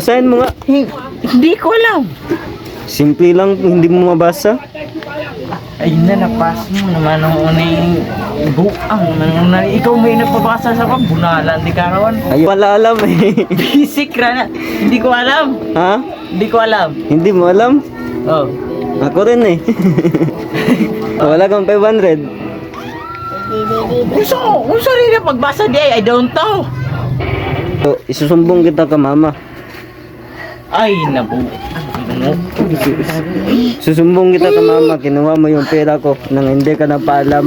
Basahin mo nga. Hindi ko alam. Simple lang, hindi mo mabasa. Ay na, napas mo naman ang unay buang. Ikaw may nagpabasa sa kong bunalan, di karawan. Ay, wala alam eh. Basic na. Hindi ko alam. Ha? Hindi ko alam. Hindi mo alam? Oh. Ako rin eh. Wala kang 500. Unsa rin na pagbasa di I don't know. So, isusumbong kita ka mama. Ay, nabu. Ano? Susumbong kita ka mama, kinuha mo yung pera ko nang hindi ka napaalam.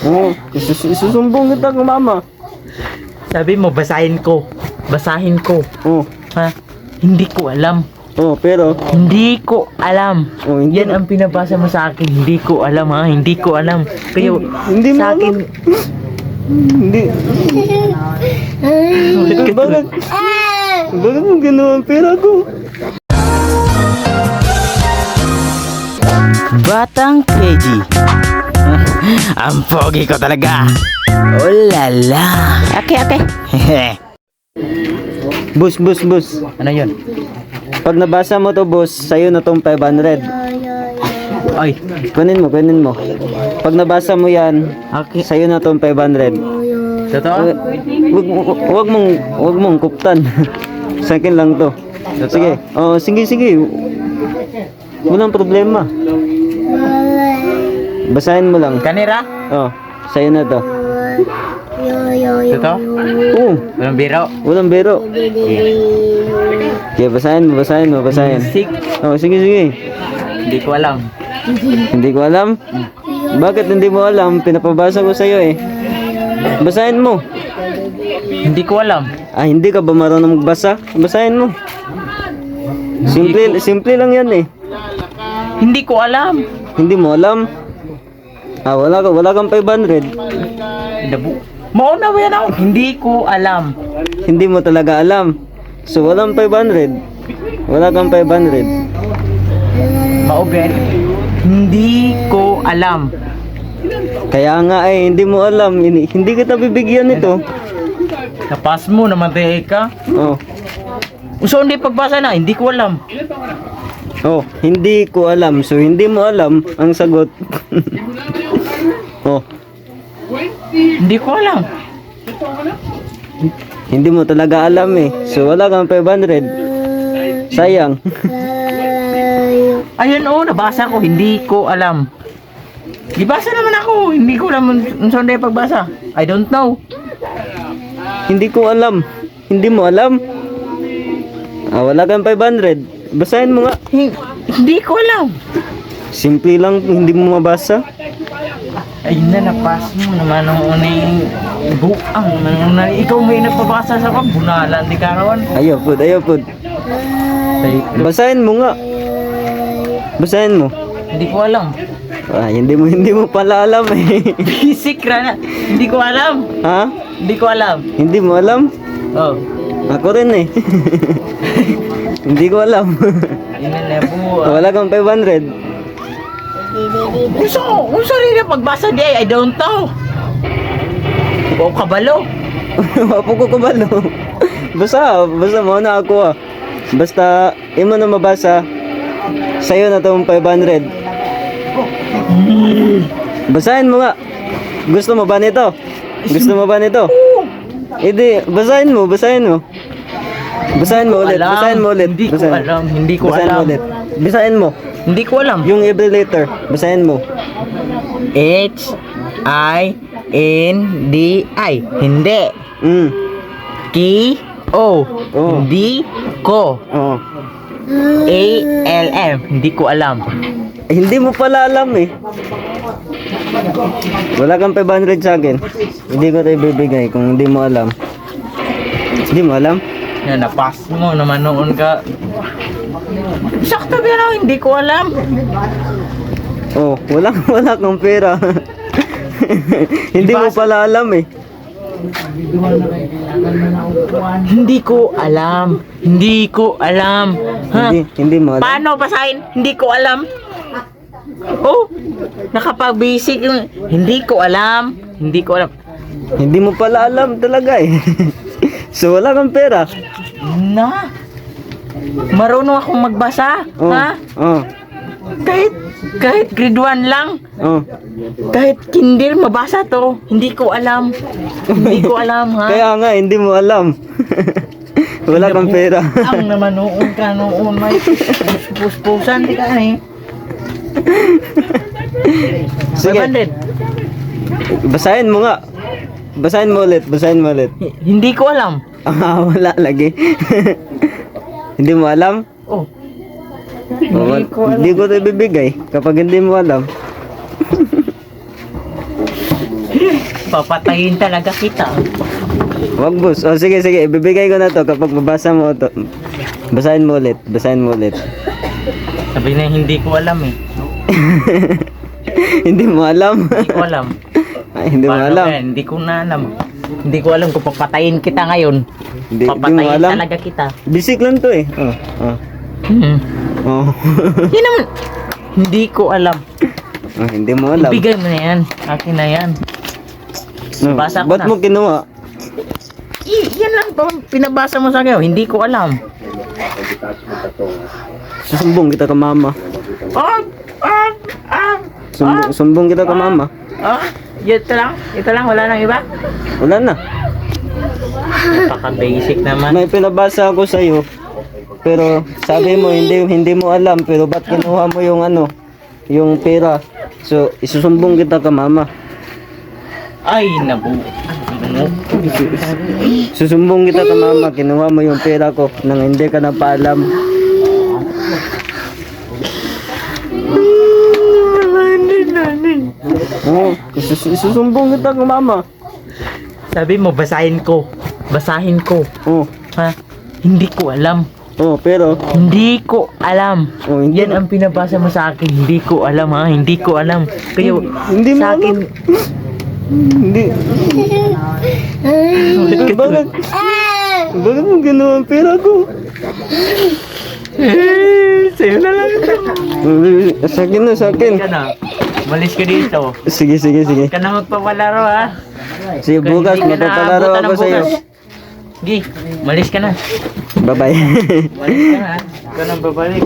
Oo, isusumbong kita ka mama. Sabi mo, basahin ko. Basahin ko. Oo, Ha? Hindi ko alam. pero Hindi ko alam. hindi, Yan ang pinabasa mo sa akin. Hindi ko alam ha. Hindi ko alam. Kayo, hindi mo sa akin. hindi. Bakit? Bakit mo ginawa ang pera ko? Batang Keji. Ang pogi ko talaga. Oh lala. Okay. Boss. Ano yun? Pag nabasa mo to, boss, sa'yo na tong 500. Ay. Kunin mo. Pag nabasa mo yan, Okay. sa'yo na tong 500. Totoo? Wag mong kuptan. Sa akin lang to. Sige. Oh, sige. Walang problema. Basahin mo lang. Kanira? Oh, sa'yo na to. Totoo? Oo, Walang biro? walang biro. Okay, basahin mo. Sik. Oh, sige. Hindi ko alam. Hindi ko alam. Bakit hindi mo alam? Pinapabasa ko sa'yo eh. Basahin mo. Hindi ko alam. Ah, hindi ka ba marunong magbasa? Basahin mo. Simple lang yan eh. Hindi ko alam. Hindi mo alam? Ah, wala kang 500. Nabu. Mauna ba yan ako? Hindi ko alam. Hindi mo talaga alam. So, walang 500. Wala kang 500. Mauben. Hindi ko alam. Kaya nga eh, hindi mo alam. Hindi kita bibigyan nito. Napas mo naman tayo ka. Oh. So hindi pagbasa na, hindi ko alam. Oh, hindi ko alam. So, hindi mo alam ang sagot. Oh, Hindi ko alam. hindi mo talaga alam eh. So, wala kang 500. Sayang. Ayun nabasa ko, hindi ko alam. Ibasa naman ako, hindi ko alam kung saan tayo pagbasa. I don't know. Hindi ko alam. Hindi mo alam? Ah, wala kang 500. Basahin mo nga. Hindi ko alam. Simple lang, hindi mo mabasa. Ayun na, napas mo naman ang unay buang. Ikaw may nagpabasa sa kong bunalan, di karawan. Ayaw po. Basahin mo nga. Basahin mo. Hindi ko alam. Ah, hindi mo pala alam eh. Basic na. Hindi ko alam. Ha? Hindi ko alam. Hindi mo alam? Oh. Ako rin eh. Hindi ko alam. Yun na po. Wala kang 500. Unsa rin na pagbasa di I don't know. O kabalo. Wapo ko kabalo. Basta mo na ako ah. Basta, imo na mabasa. Sa'yo na tong 500. Basahin mo nga. Gusto mo ba nito? Hindi, basahin mo. Basahin mo ulit. Hindi ko alam. Hindi ko Basahin mo alam. ulit. Basahin mo. Hindi ko alam. Yung every letter. Basahin mo. H-I-N-D-I. Hindi. K-O. Oh. Hindi ko. Oo. A-L-M. Hindi ko alam. Hindi mo pala alam eh. Wala kang 500 sa akin. Hindi ko tayo bibigay kung hindi mo alam. Hindi mo alam? Yan, napas mo naman noon ka. Sakto pero hindi ko alam. Oh, wala kang pera. Hindi mo pala alam eh. Hindi ko alam. Ha? Hindi mo alam. Paano basahin? Hindi ko alam. Oh, nakapag-basic. Hindi ko alam. Hindi mo pala alam talaga eh. So wala kang pera. Na. Marunong akong magbasa, Oh. ha? Oh. Kahit grade 1 lang. Oh. Kahit kinder mabasa to, hindi ko alam. Hindi ko alam, ha? Kaya nga hindi mo alam. Wala kang pera. Ang naman noon ka noon, may puspusan, di ka eh. Sige. 500. Basahin mo nga. Basahin mo ulit. Hindi ko alam. Ah, wala lagi. Hindi mo alam? Oh, Oh, hindi ko alam. Hindi ko ito ibibigay kapag hindi mo alam. Papatayin talaga kita. Wag boss. Oh, sige. Ibibigay ko na to kapag mabasa mo to. Basahin mo ulit. Sabi na hindi ko alam eh. Hindi mo alam. Hindi ko alam. Ay, hindi mo Paano alam. kaya? Hindi ko na alam. Hindi ko alam kung papatayin kita ngayon. Hindi mo Papatayin alam. talaga kita. Bisik lang to eh. Oh. Oh. Hindi naman. Hindi ko alam. Oh, hindi mo alam. Ibigay mo na yan. Akin na yan. Oh, Basa ko ba't na. mo kinuha? Yan lang to. Pinabasa mo sa akin. Hindi ko alam. Susumbong kita ka mama. Sumbong kita ka mama. Ito lang. Wala nang iba. Wala na. Napaka-basic naman. May pinabasa ako sa iyo. Pero sabi mo hindi mo alam, pero ba't kinuha mo yung yung pera? So isusumbong kita ka mama. Ay, nabu. Ano? Susumbong kita ka mama, kinuha mo yung pera ko nang hindi ka na paalam. Oh, isusumbong kita ka mama. Sabi mo, basahin ko. Oh, Ha? Hindi ko alam. oh, pero Hindi ko alam. oh, hindi Yan ang pinabasa mo sa akin. Hindi ko alam, ha? Hindi ko alam. Kaya Hindi mo sa akin, Hindi. Bakit? Bakit mo ginawa ang pera ko? sa'yo na lang. Sa akin na, sa akin. Ka na. Malis ka dito. Sige. Huwag ka na magpapalaro, ha? Sige, bukas Hindi ka na magpapalaro aabutan ako ng sa iyo. bukas. Gi, malis ka na. Bye-bye. Malis ka na. Huwag ka nang babalik.